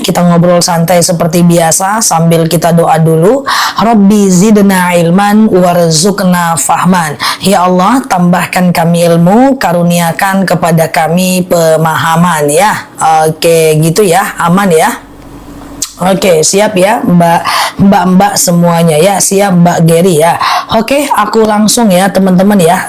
Kita ngobrol santai seperti biasa sambil kita doa dulu. Rabbi zidna ilman warzuqna fahman. Ya Allah, tambahkan kami ilmu, karuniakan kepada kami pemahaman ya. Oke, gitu ya, aman ya. Oke, siap ya mbak semuanya ya, siap Mbak Geri ya. Oke, aku langsung ya teman-teman ya,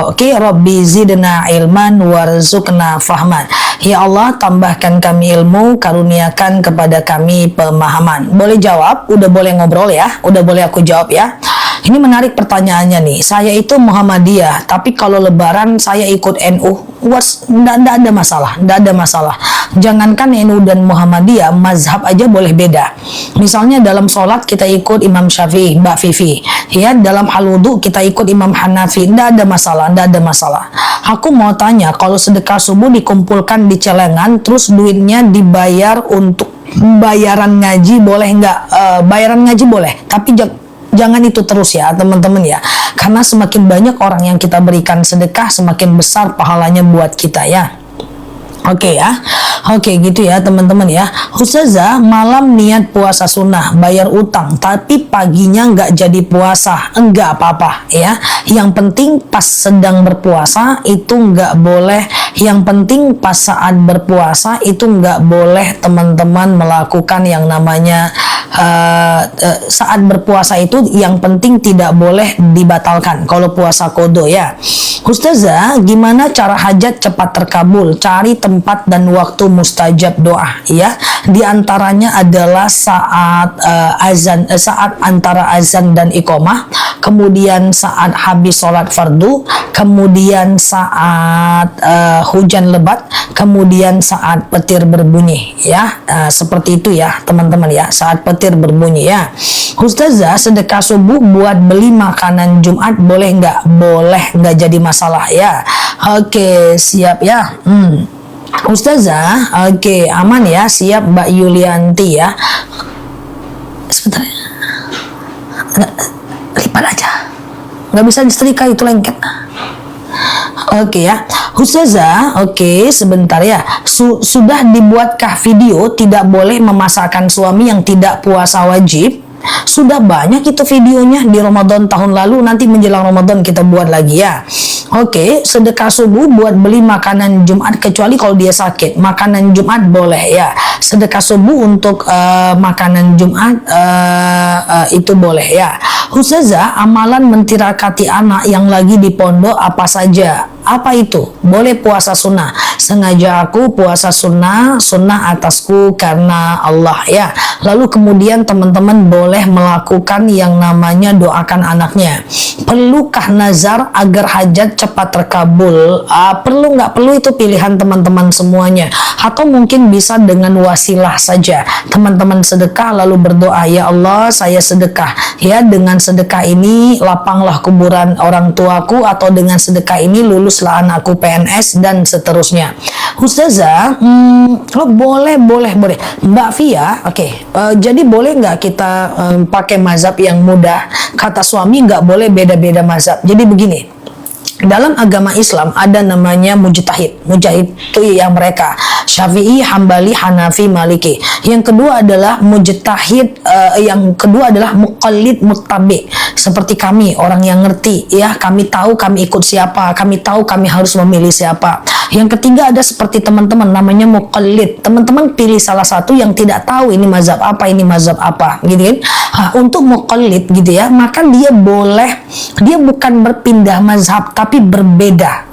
oke, Rabbi zidna ilman warzuqna fahman. Ya Allah, tambahkan kami ilmu, karuniakan kepada kami pemahaman. Boleh jawab, udah boleh ngobrol ya, udah boleh aku jawab ya. Ini menarik pertanyaannya nih. Saya itu Muhammadiyah, tapi kalau Lebaran saya ikut NU. Nggak ada masalah, nggak ada masalah. Jangankan NU dan Muhammadiyah, mazhab aja boleh beda. Misalnya dalam sholat kita ikut Imam Syafi'i, Mbak Vivi. Ya, dalam hal wudhu kita ikut Imam Hanafi. Nggak ada masalah, nggak ada masalah. Aku mau tanya, kalau sedekah subuh dikumpulkan di celengan, terus duitnya dibayar untuk bayaran ngaji, boleh nggak? Bayaran ngaji boleh, tapi jangan itu terus ya teman-teman ya, karena semakin banyak orang yang kita berikan sedekah, semakin besar pahalanya buat kita ya. Oke ya, oke gitu ya teman-teman ya. Ustazah, malam niat puasa sunnah, bayar utang, tapi paginya nggak jadi puasa, enggak apa-apa ya. Yang penting pas sedang berpuasa itu nggak boleh. Yang penting pas saat berpuasa itu nggak boleh teman-teman melakukan yang namanya saat berpuasa itu, yang penting tidak boleh dibatalkan kalau puasa kodo ya. Ustazah, gimana cara hajat cepat terkabul? Cari tempat dan waktu mustajab doa ya. Di antaranya adalah saat saat antara azan dan iqomah, kemudian saat habis sholat fardu, kemudian saat hujan lebat, kemudian saat petir berbunyi ya. Seperti itu ya teman-teman ya, saat petir berbunyi ya. Ustazah, sedekah subuh buat beli makanan Jumat boleh nggak? Boleh, nggak jadi masalah ya. Oke, siap ya. Ustazah, oke, aman ya, siap Mbak Yulianti ya. Sebentar ya. Lipat aja. Nggak bisa disetrika, itu lengket. Oke ya, Ustazah, oke, sebentar ya. Sudah dibuatkah video tidak boleh memasakkan suami yang tidak puasa wajib? Sudah banyak itu videonya di Ramadan tahun lalu, nanti menjelang Ramadan kita buat lagi ya. Oke, sedekah subuh buat beli makanan Jumat, kecuali kalau dia sakit. Makanan Jumat boleh ya. Sedekah subuh untuk makanan Jumat itu boleh ya. Ustazah, amalan mentirakati anak yang lagi di pondok apa saja? Apa itu? Boleh puasa sunnah. Sengaja aku puasa sunnah atasku karena Allah ya. Lalu kemudian teman-teman boleh melakukan yang namanya doakan anaknya. Perlukah nazar agar hajat cepat terkabul? Perlu nggak perlu, itu pilihan teman-teman semuanya. Atau mungkin bisa dengan wasilah saja. Teman-teman sedekah lalu berdoa, ya Allah saya sedekah ya, dengan sedekah ini lapanglah kuburan orang tuaku, atau dengan sedekah ini luluslah anakku PNS dan seterusnya. Ustazah, boleh Mbak Via, oke. Jadi boleh nggak kita pakai mazhab yang mudah? Kata suami nggak boleh beda-beda mazhab. Jadi begini, dalam agama Islam ada namanya mujtahid. Mujtahid itu yang mereka Syafi'i, Hambali, Hanafi, Maliki. Yang kedua adalah mujtahid, yang kedua adalah muqallid muttabi. Seperti kami, orang yang ngerti ya, kami tahu kami ikut siapa, kami tahu kami harus memilih siapa. Yang ketiga ada seperti teman-teman namanya muqallid. Teman-teman pilih salah satu yang tidak tahu ini mazhab apa, ini mazhab apa, gitu kan. Untuk muqallid gitu ya, maka dia boleh, dia bukan berpindah mazhab tapi berbeda.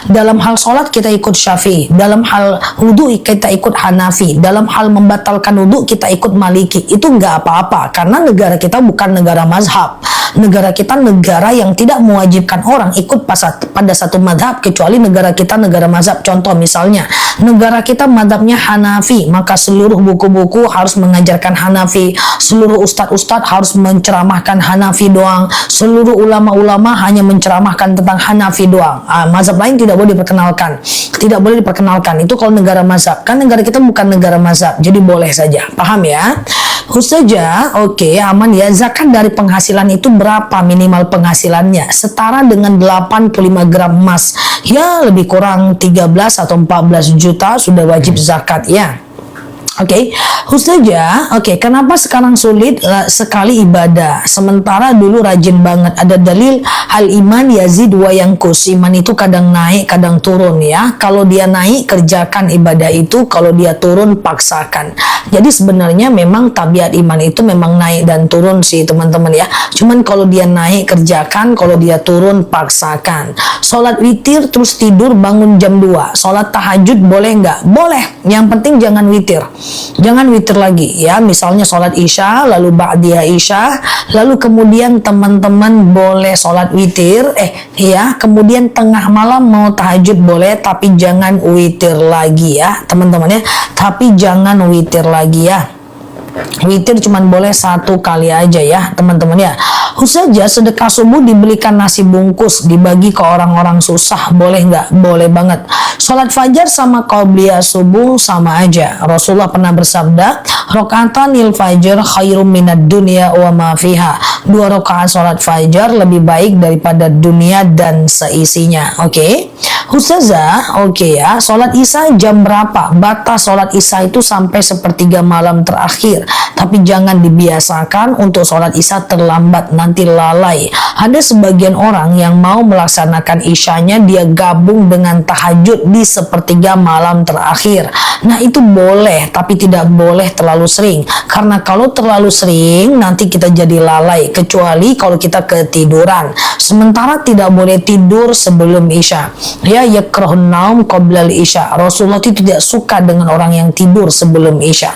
Dalam hal sholat kita ikut Syafi'i, dalam hal wudhu kita ikut Hanafi, dalam hal membatalkan wudhu kita ikut Maliki. Itu nggak apa-apa, karena negara kita bukan negara mazhab. Negara kita negara yang tidak mewajibkan orang ikut pada satu mazhab, kecuali negara kita negara mazhab. Contoh misalnya, negara kita mazhabnya Hanafi, maka seluruh buku-buku harus mengajarkan Hanafi, seluruh ustadz-ustadz harus menceramahkan Hanafi doang, seluruh ulama-ulama hanya menceramahkan tentang Hanafi doang. Mazhab lain tidak boleh diperkenalkan. Tidak boleh diperkenalkan. Itu kalau negara mazhab. Kan negara kita bukan negara mazhab, jadi boleh saja. Paham ya? Ustazah, oke, aman ya. Zakat dari penghasilan itu berapa minimal penghasilannya? Setara dengan 85 gram emas. Ya, lebih kurang 13 atau 14 juta sudah wajib zakat ya. Oke, Ustazah, kenapa sekarang sulit sekali ibadah? Sementara dulu rajin banget. Ada dalil hal iman yazid wa yanqus. Iman itu kadang naik, kadang turun ya. Kalau dia naik, kerjakan ibadah itu. Kalau dia turun, paksakan. Jadi sebenarnya memang tabiat iman itu memang naik dan turun sih teman-teman ya. Cuman kalau dia naik, kerjakan. Kalau dia turun, paksakan. Sholat witir terus tidur bangun jam 2. Sholat tahajud boleh nggak? Boleh. Yang penting jangan witir. Jangan witir lagi ya. Misalnya sholat isya lalu ba'diyah isya, lalu kemudian teman-teman boleh sholat witir kemudian tengah malam mau tahajud boleh, tapi jangan witir lagi ya teman-teman ya. Tapi jangan witir lagi ya. Witir cuman boleh 1 kali aja ya teman-teman ya. Ustazah, sedekah subuh dibelikan nasi bungkus dibagi ke orang-orang susah boleh nggak? Boleh banget. Sholat fajar sama qobliyah subuh sama aja. Rasulullah pernah bersabda, rokaatanil fajar khairum minad dunya wa ma fiha. 2 rakaat sholat fajar lebih baik daripada dunia dan seisinya. Ustazah, ya, sholat isya jam berapa? Batas sholat isya itu sampai 1/3 malam terakhir. Tapi jangan dibiasakan untuk sholat isya terlambat, nanti lalai. Ada sebagian orang yang mau melaksanakan isyanya dia gabung dengan tahajud di 1/3 malam terakhir. Nah itu boleh, tapi tidak boleh terlalu sering. Karena kalau terlalu sering nanti kita jadi lalai, kecuali kalau kita ketiduran. Sementara tidak boleh tidur sebelum isya. Ya, yakrahun naum qoblal isya. Rasulullah itu tidak suka dengan orang yang tidur sebelum isya.